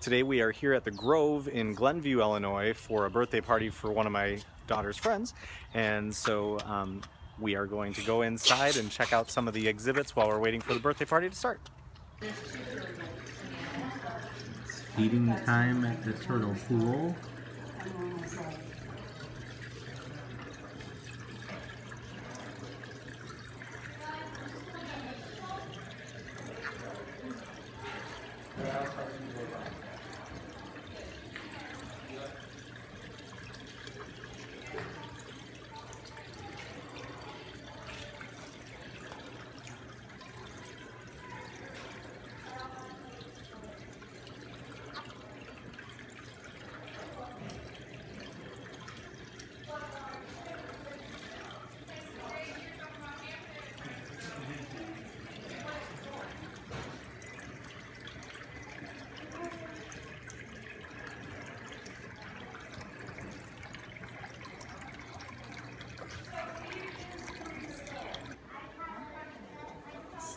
Today we are here at the Grove in Glenview, Illinois for a birthday party for one of my daughter's friends. And so we are going to go inside and check out some of the exhibits while we're waiting for the birthday party to start. It's feeding time at the turtle pool.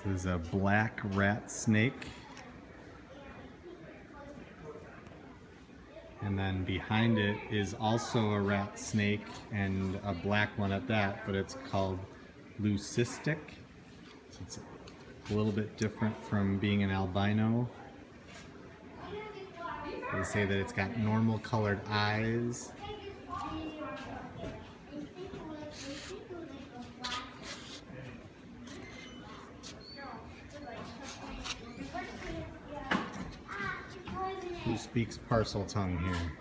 This is a black rat snake. And then behind it is also a rat snake, and a black one at that, but it's called leucistic. So it's a little bit different from being an albino. They say that it's got normal colored eyes. Who speaks parcel tongue here?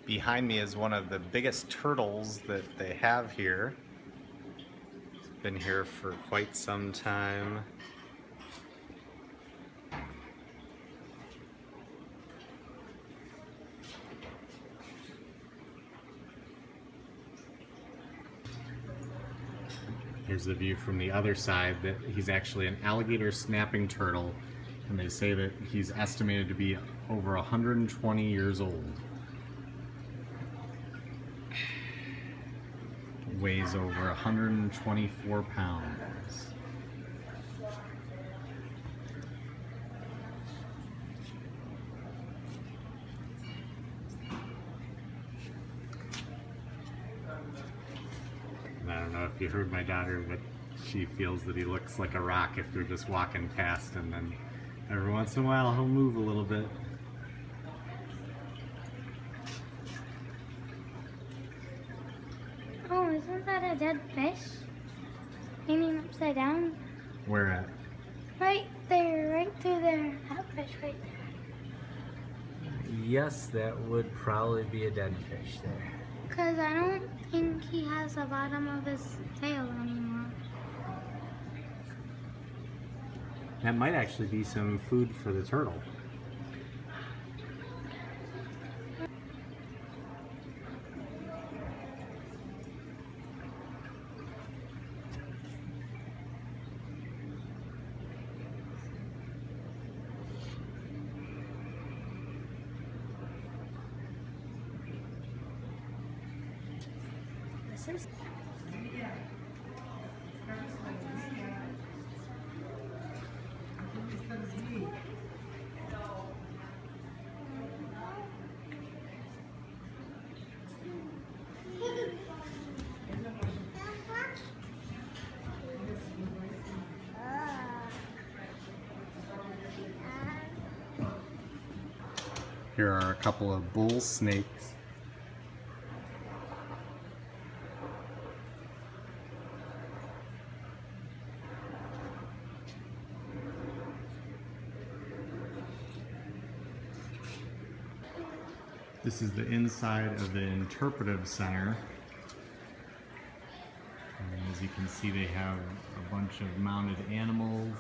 Behind me is one of the biggest turtles that they have here. It's been here for quite some time. Here's the view from the other side, that he's actually an alligator snapping turtle, and they say that he's estimated to be over 120 years old. Weighs over 124 pounds. And I don't know if you heard my daughter, but she feels that he looks like a rock if you're just walking past, and then every once in a while he'll move a little bit. Oh, isn't that a dead fish? Hanging upside down? Where at? Right there, right through there. That fish right there. Yes, that would probably be a dead fish there. Because I don't think he has the bottom of his tail anymore. That might actually be some food for the turtle. Here are a couple of bull snakes. This is the inside of the interpretive center. And as you can see, they have a bunch of mounted animals.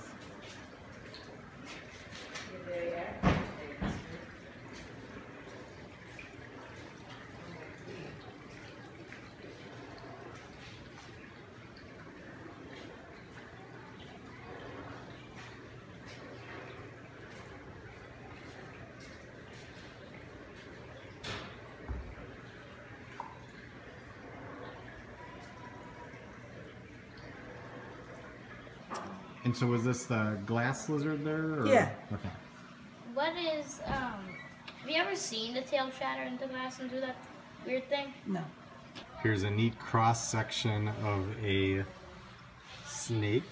And so was this the glass lizard there? Or? Yeah. Okay. What is, have you ever seen the tail shatter into glass and do that weird thing? No. Here's a neat cross section of a snake.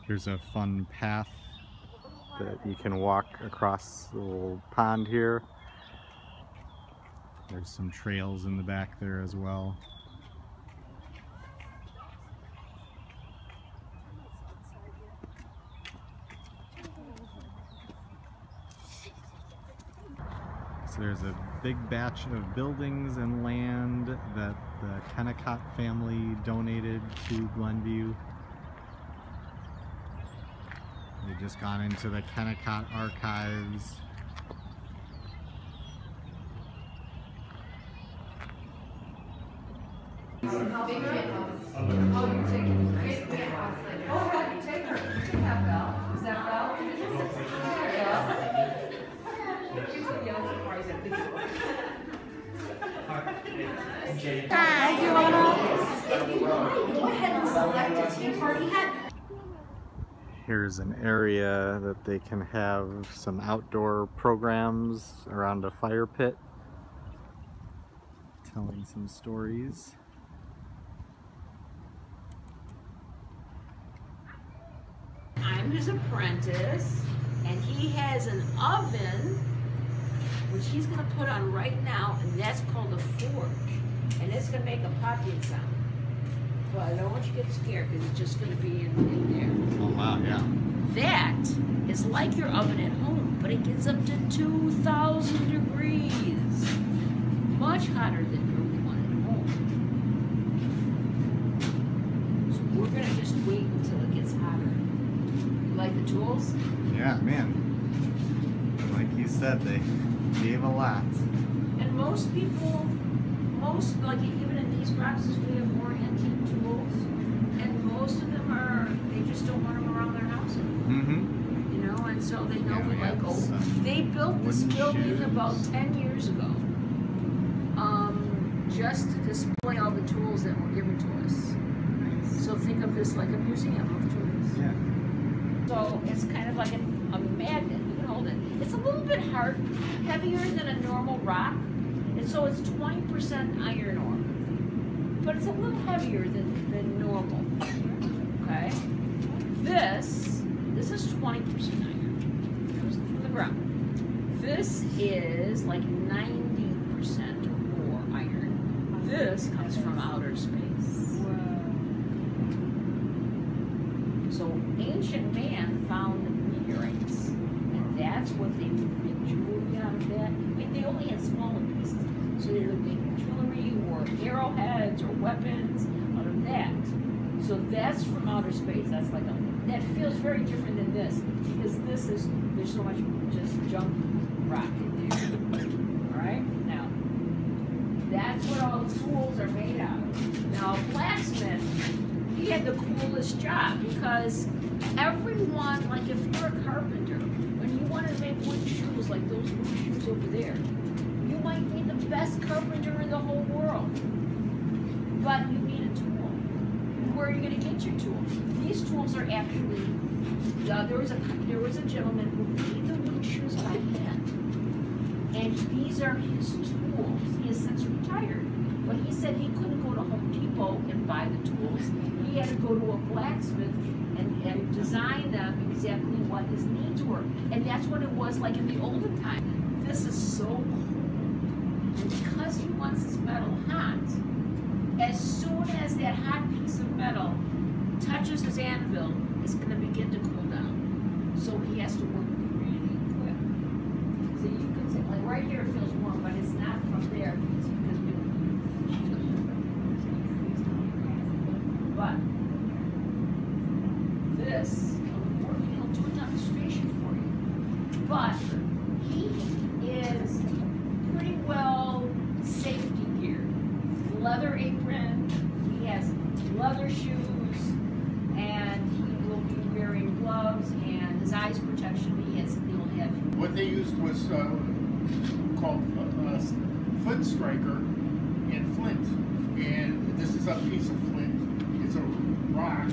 Here's a fun path that you can walk across the little pond here. There's some trails in the back there as well. So there's a big batch of buildings and land that the Kennicott family donated to Glenview. They've just gone into the Kennicott archives. Here's an area that they can have some outdoor programs around a fire pit, telling some stories. I'm his apprentice, and he has an oven, which he's going to put on right now, and that's called a forge. And it's going to make a popping sound. But I don't want you to get scared, because it's just going to be in there. Oh wow, yeah. That is like your oven at home, but it gets up to 2,000 degrees. Much hotter than your one at home. So we're going to just wait until it gets hotter. You like the tools? Yeah, man. Like you said, they gave a lot. And most people, like even in these boxes, we have more antique tools. And most of them they just don't want them around their house anymore. Mm-hmm. You know, and so they know Yeah, we we like have old. some They built this wooden building shoes. about 10 years ago. Just to display all the tools that were given to us. So think of this like a museum of tools. Yeah. So it's kind of like a magnet. You can hold it. It's a little bit hard, heavier than a normal rock. And so it's 20% iron ore. But it's a little heavier than normal. Okay? This is 20% iron. It comes from the ground. This is like 90% more iron. This comes from outer space. So ancient man found meteorites, and that's what they would make jewelry out of that. I mean, they only had smaller pieces, so they would make jewelry or arrowheads or weapons out of that. So that's from outer space. That's like that feels very different than this, because there's so much just junk rock in there. All right, now that's what all the tools are made out of. Now, a blacksmith, he had the coolest job, because everyone, like if you're a carpenter, when you want to make wood shoes like those wood shoes over there, you might be the best carpenter in the whole world, but you need a tool. Where are you going to get your tool? These tools are actually, there was a gentleman who made the wood shoes by hand, and these are his tools. He has since retired, but he said he couldn't go to Home Depot and buy the tools. He had to go to a blacksmith and design them exactly what his needs were. And that's what it was like in the olden time. This is so cool. And because he wants his metal hot, as soon as that hot piece of metal touches his anvil, it's going to begin to cool down. So he has to work really quick. So you can see, like right here it feels warm, but it's not from there. It's because we But this, I'll do a demonstration for you. But he is pretty well safety gear. Leather apron, he has leather shoes, and he will be wearing gloves and his eyes protection. He'll have they used was called flint striker in flint, and this is a piece of flint. It's a rock.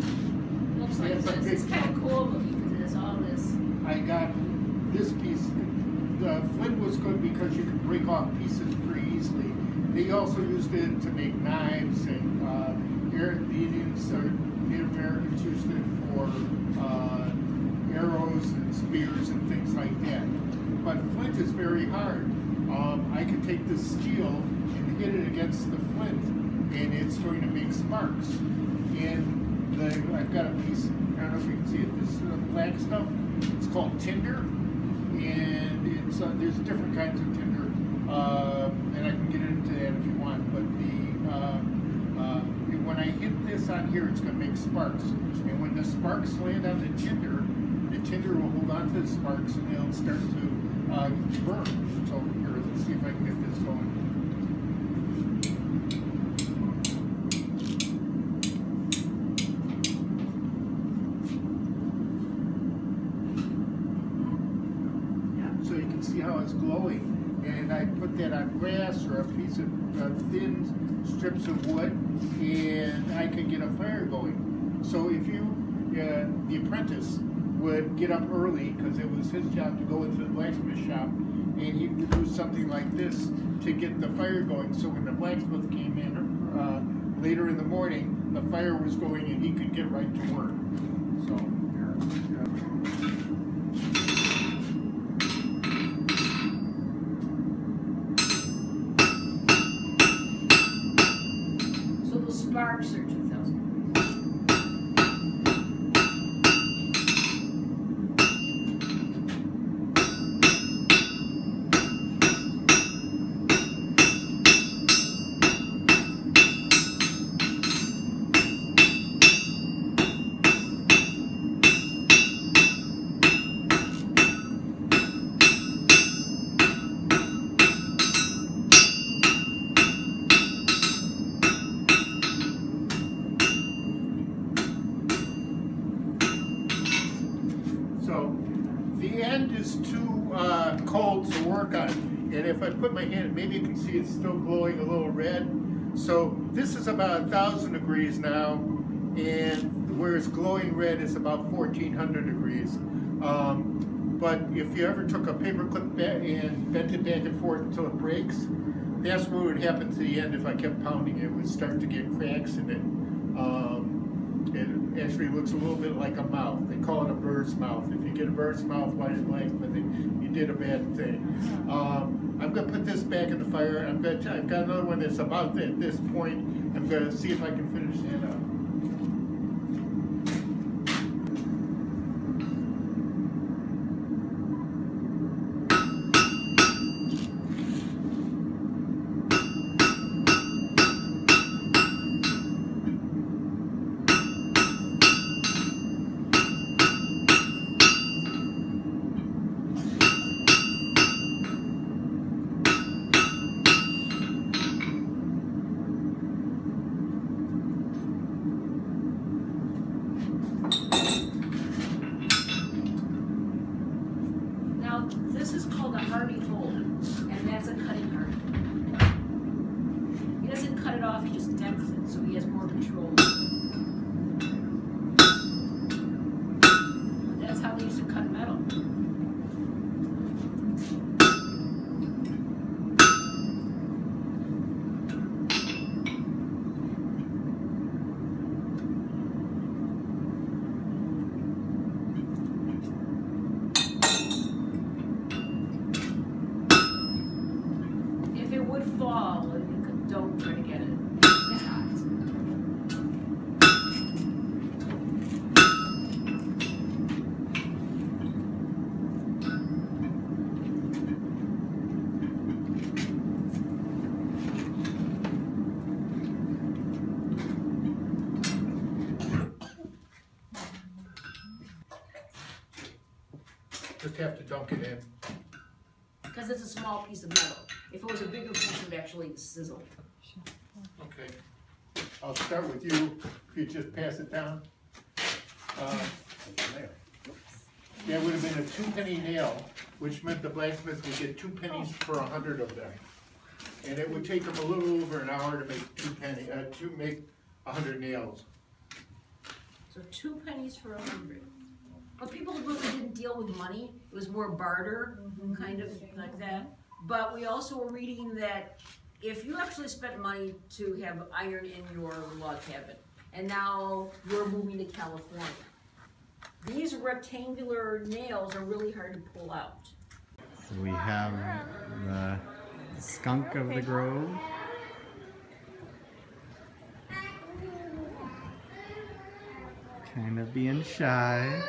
Looks like this. It's kind of cool looking because it has all this. I got this piece. The flint was good because you could break off pieces pretty easily. They also used it to make knives, and the Indians, Native Americans used it for arrows and spears and things like that. But flint is very hard. I could take this steel and hit it against the flint, and it's going to make sparks. And I've got a piece, I don't know if you can see it, this black stuff, it's called tinder, and it's there's different kinds of tinder, and I can get into that if you want, but when I hit this on here, it's going to make sparks, and when the sparks land on the tinder will hold on to the sparks, and they'll start to burn. So here, let's see if I can get this going. So you can see how it's glowing, and I put that on grass or a piece of thin strips of wood, and I could get a fire going. So if you, the apprentice would get up early because it was his job to go into the blacksmith shop, and he would do something like this to get the fire going. So when the blacksmith came in later in the morning, the fire was going and he could get right to work. So Sparks are 2,000. the end is too cold to work on, and if I put my hand, maybe you can see it's still glowing a little red. So this is about 1,000 degrees now, and where it's glowing red is about 1,400 degrees. But if you ever took a paper clip and bent it back and forth until it breaks, that's what would happen to the end if I kept pounding it. It would start to get cracks in it. It actually looks a little bit like a mouth. They call it a bird's mouth. If you get a bird's mouth while you're blacksmithing, you did a bad thing. I'm going to put this back in the fire. I've got another one that's about at this point. I'm going to see if I can finish that up. This is called a hardy hole, and that's a cutting hardy. He doesn't cut it off, he just dents it, so he has more control. That's how they used to cut metal. Fall, and don't try to get it. It's hot. Just have to dunk it in. Because it's a small piece of metal. If it was a bigger piece, it would actually sizzle. Okay. I'll start with you. If you just pass it down. That would have been a 2-penny nail. which meant the blacksmith would get 2 pennies for 100 of them. And it would take him a little over an hour to make to make 100 nails. So 2 pennies for 100. But people really didn't deal with money. It was more barter, kind of like that. But we also were reading that if you actually spent money to have iron in your log cabin, and now you're moving to California, these rectangular nails are really hard to pull out. So we have the skunk of the grove. Kind of being shy.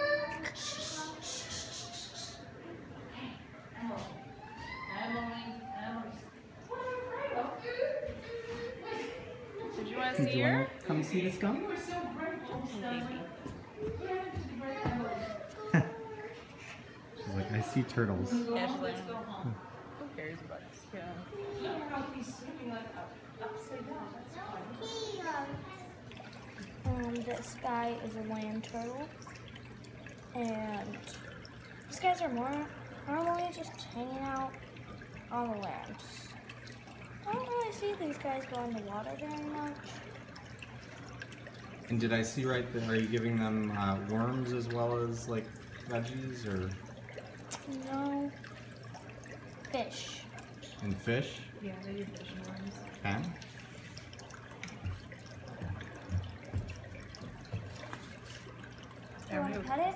Did you want to Did see you her? want to come see the skunk? She's like, I see turtles. Yeah, she's like, who cares about us? Yeah. This guy is a land turtle, and these guys are normally just hanging out on the land. I don't really see these guys go in the water very much. And did I see right there, are you giving them worms as well as like veggies or? No. Fish. And fish? Yeah, they do fish and worms. Okay. You want to pet it?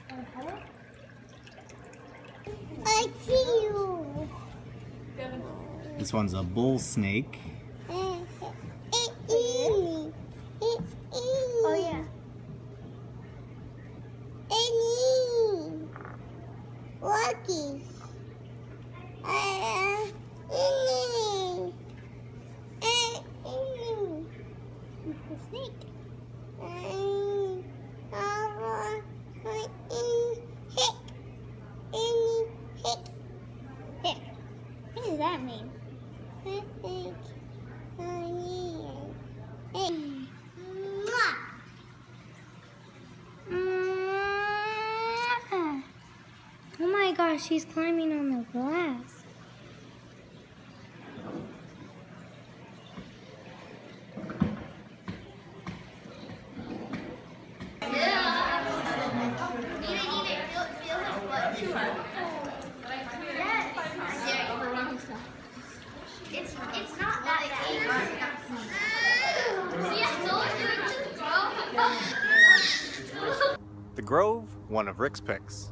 Want to pet it? I see you. This one's a bull snake. Oh yeah. Lucky. The snake. What does that mean? Oh my gosh, she's climbing on the glass. It's not that bad. The Grove, one of Rick's picks.